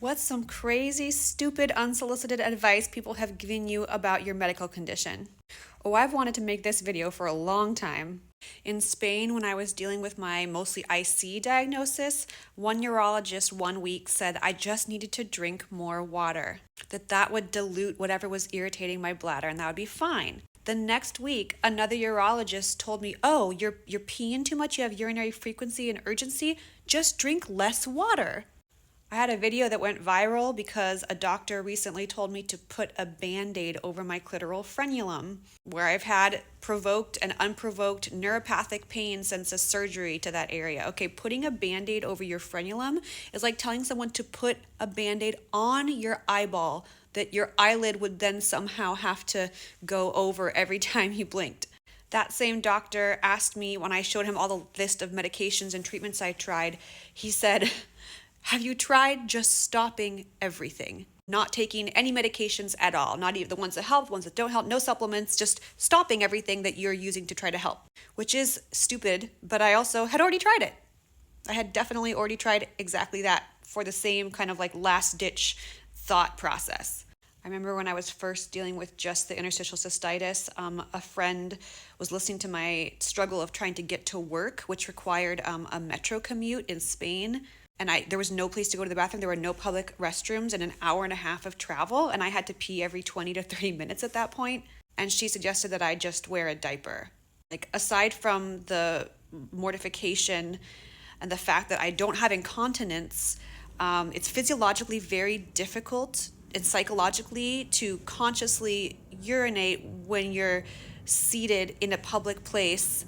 What's some crazy, stupid, unsolicited advice people have given you about your medical condition? Oh, I've wanted to make this video for a long time. In Spain, when I was dealing with my mostly IC diagnosis, one urologist 1 week said I just needed to drink more water, that would dilute whatever was irritating my bladder and that would be fine. The next week, another urologist told me, "Oh, you're peeing too much, you have urinary frequency and urgency, just drink less water." I had a video that went viral because a doctor recently told me to put a band-aid over my clitoral frenulum, where I've had provoked and unprovoked neuropathic pain since a surgery to that area. Okay, putting a band-aid over your frenulum is like telling someone to put a band-aid on your eyeball that your eyelid would then somehow have to go over every time you blinked. That same doctor asked me when I showed him all the list of medications and treatments I tried, he said, "Have you tried just stopping everything? Not taking any medications at all, not even the ones that help, the ones that don't help, no supplements, just stopping everything that you're using to try to help," which is stupid, but I also had already tried it. I had definitely already tried exactly that for the same kind of like last ditch thought process. I remember when I was first dealing with just the interstitial cystitis, a friend was listening to my struggle of trying to get to work, which required a metro commute in Spain. And there was no place to go to the bathroom. There were no public restrooms and an hour and a half of travel. And I had to pee every 20 to 30 minutes at that point. And she suggested that I just wear a diaper. Like, aside from the mortification and the fact that I don't have incontinence, it's physiologically very difficult and psychologically to consciously urinate when you're seated in a public place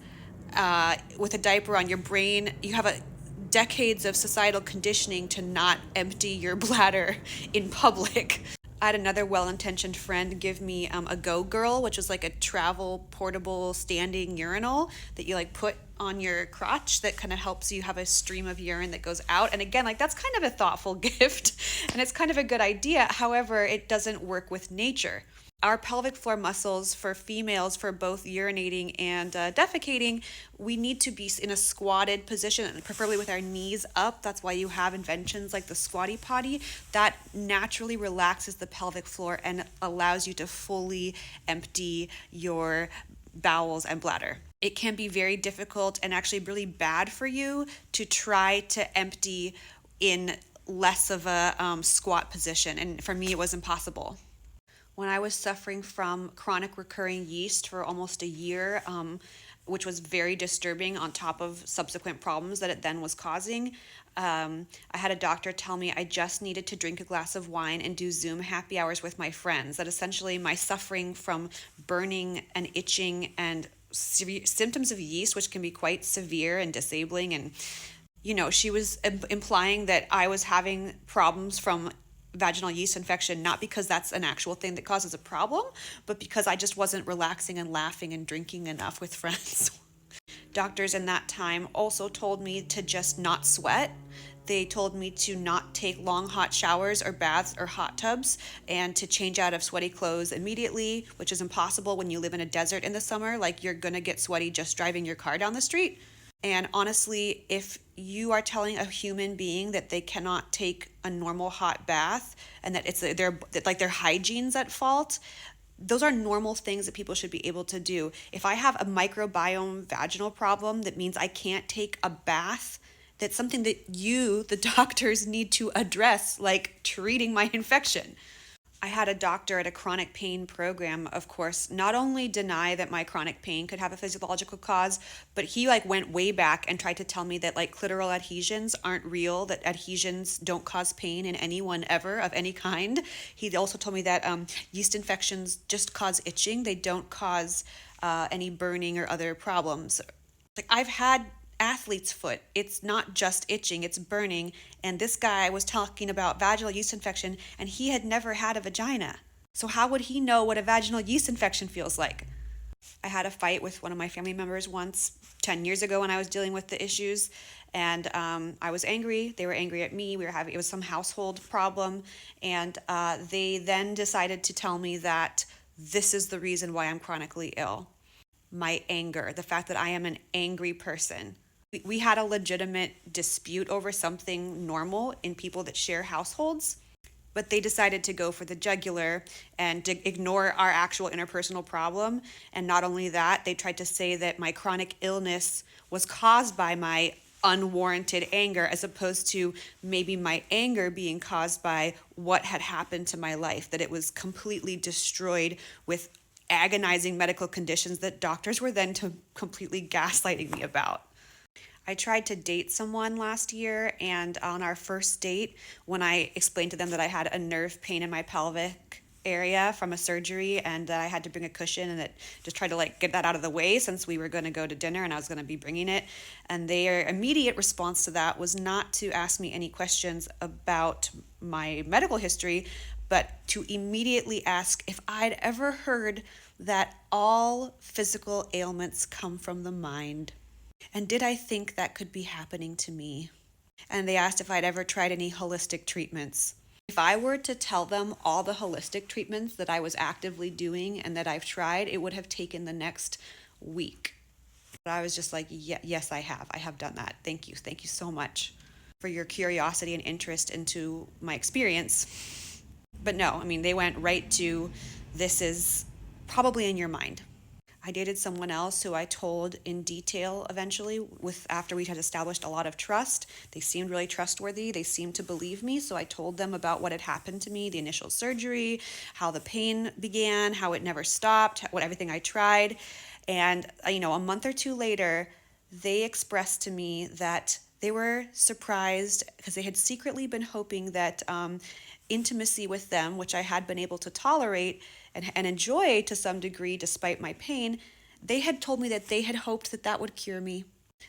with a diaper on. Your brain, you have decades of societal conditioning to not empty your bladder in public. I had another well-intentioned friend give me a Go Girl, which was like a travel portable standing urinal that you like put on your crotch that kind of helps you have a stream of urine that goes out. And again, like that's kind of a thoughtful gift and it's kind of a good idea. However, it doesn't work with nature. Our pelvic floor muscles for females, for both urinating and defecating, we need to be in a squatted position, preferably with our knees up. That's why you have inventions like the squatty potty. That naturally relaxes the pelvic floor and allows you to fully empty your bowels and bladder. It can be very difficult and actually really bad for you to try to empty in less of a squat position. And for me, it was impossible. When I was suffering from chronic recurring yeast for almost a year, which was very disturbing on top of subsequent problems that it then was causing, I had a doctor tell me I just needed to drink a glass of wine and do Zoom happy hours with my friends. That essentially my suffering from burning and itching and symptoms of yeast, which can be quite severe and disabling. And, she was implying that I was having problems from vaginal yeast infection, not because that's an actual thing that causes a problem, but because I just wasn't relaxing and laughing and drinking enough with friends. Doctors in that time also told me to just not sweat. They told me to not take long hot showers or baths or hot tubs and to change out of sweaty clothes immediately, which is impossible when you live in a desert in the summer. Like, you're gonna get sweaty just driving your car down the street. And honestly, if you are telling a human being that they cannot take a normal hot bath and that it's their hygiene's at fault, those are normal things that people should be able to do. If I have a microbiome vaginal problem, that means I can't take a bath. That's something that you, the doctors, need to address, like treating my infection. I had a doctor at a chronic pain program, of course, not only deny that my chronic pain could have a physiological cause, but he went way back and tried to tell me that clitoral adhesions aren't real, that adhesions don't cause pain in anyone ever of any kind. He also told me that yeast infections just cause itching. They don't cause any burning or other problems. I've had athlete's foot. It's not just itching, it's burning. And this guy was talking about vaginal yeast infection and he had never had a vagina. So how would he know what a vaginal yeast infection feels like? I had a fight with one of my family members once 10 years ago when I was dealing with the issues, and I was angry. They were angry at me. It was some household problem, and they then decided to tell me that this is the reason why I'm chronically ill. My anger, the fact that I am an angry person. We had a legitimate dispute over something normal in people that share households, but they decided to go for the jugular and to ignore our actual interpersonal problem. And not only that, they tried to say that my chronic illness was caused by my unwarranted anger, as opposed to maybe my anger being caused by what had happened to my life, that it was completely destroyed with agonizing medical conditions that doctors were then to completely gaslighting me about. I tried to date someone last year, and on our first date, when I explained to them that I had a nerve pain in my pelvic area from a surgery and that I had to bring a cushion, and that just tried to like get that out of the way since we were going to go to dinner and I was going to be bringing it. And their immediate response to that was not to ask me any questions about my medical history, but to immediately ask if I'd ever heard that all physical ailments come from the mind. And did I think that could be happening to me? And they asked if I'd ever tried any holistic treatments. If I were to tell them all the holistic treatments that I was actively doing and that I've tried, it would have taken the next week. But I was just like, yes, I have. I have done that. Thank you. Thank you so much for your curiosity and interest into my experience. But no, I mean, they went right to, this is probably in your mind. I dated someone else who I told in detail eventually after we had established a lot of trust. They seemed really trustworthy. They seemed to believe me. So I told them about what had happened to me, the initial surgery, how the pain began, how it never stopped, everything I tried. And, a month or two later, they expressed to me that they were surprised because they had secretly been hoping that intimacy with them, which I had been able to tolerate and enjoy to some degree despite my pain, they had told me that they had hoped that that would cure me.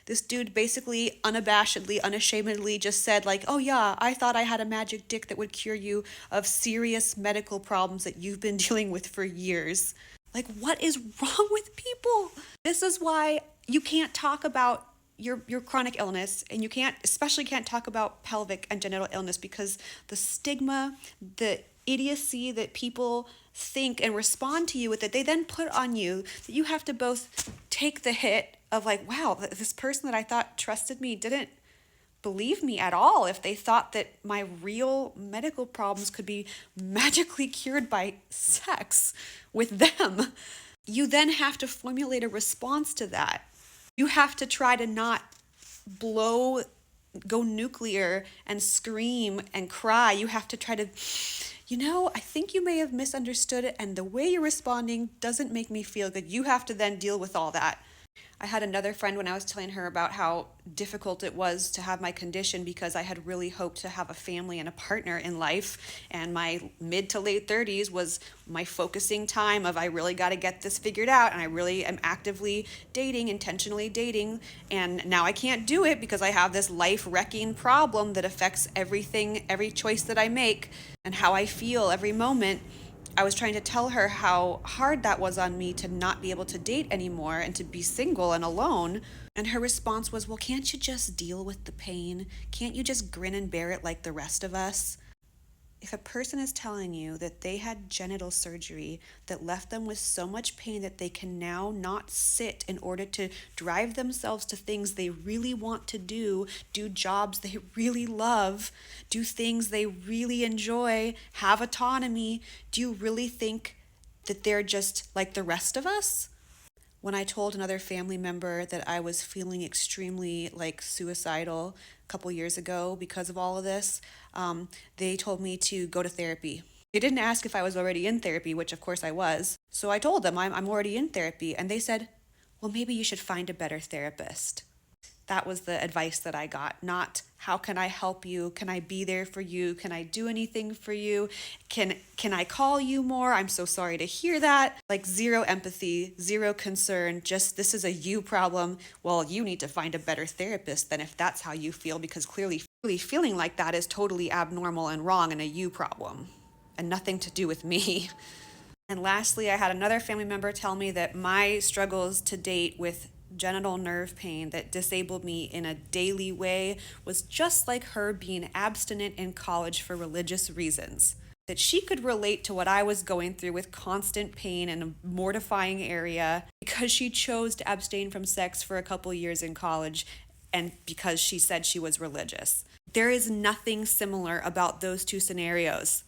This dude basically unabashedly, unashamedly just said like, oh yeah, I thought I had a magic dick that would cure you of serious medical problems that you've been dealing with for years. Like, what is wrong with people? This is why you can't talk about your chronic illness, and you especially can't talk about pelvic and genital illness, because the stigma, the idiocy that people think and respond to you with, that they then put on you, that you have to both take the hit of like, wow, this person that I thought trusted me didn't believe me at all if they thought that my real medical problems could be magically cured by sex with them. You then have to formulate a response to that. You have to try to not go nuclear and scream and cry. You have to try to, I think you may have misunderstood it, and the way you're responding doesn't make me feel good. You have to then deal with all that. I had another friend when I was telling her about how difficult it was to have my condition, because I had really hoped to have a family and a partner in life, and my mid to late 30s was my focusing time of I really got to get this figured out, and I really am actively dating, intentionally dating, and now I can't do it because I have this life-wrecking problem that affects everything, every choice that I make, and how I feel every moment. I was trying to tell her how hard that was on me to not be able to date anymore and to be single and alone. And her response was, well, can't you just deal with the pain? Can't you just grin and bear it like the rest of us? If a person is telling you that they had genital surgery that left them with so much pain that they can now not sit in order to drive themselves to things they really want to do jobs they really love, do things they really enjoy, have autonomy, do you really think that they're just like the rest of us? When I told another family member that I was feeling extremely like suicidal a couple years ago because of all of this, they told me to go to therapy. They didn't ask if I was already in therapy, which of course I was. So I told them I'm already in therapy. And they said, well, maybe you should find a better therapist. That was the advice that I got, not how can I help you? Can I be there for you? Can I do anything for you? Can I call you more? I'm so sorry to hear that. Like zero empathy, zero concern, just this is a you problem. Well, you need to find a better therapist then if that's how you feel, because clearly feeling like that is totally abnormal and wrong and a you problem and nothing to do with me. And lastly, I had another family member tell me that my struggles to date with genital nerve pain that disabled me in a daily way was just like her being abstinent in college for religious reasons. That she could relate to what I was going through with constant pain and a mortifying area because she chose to abstain from sex for a couple years in college, and because she said she was religious. There is nothing similar about those two scenarios.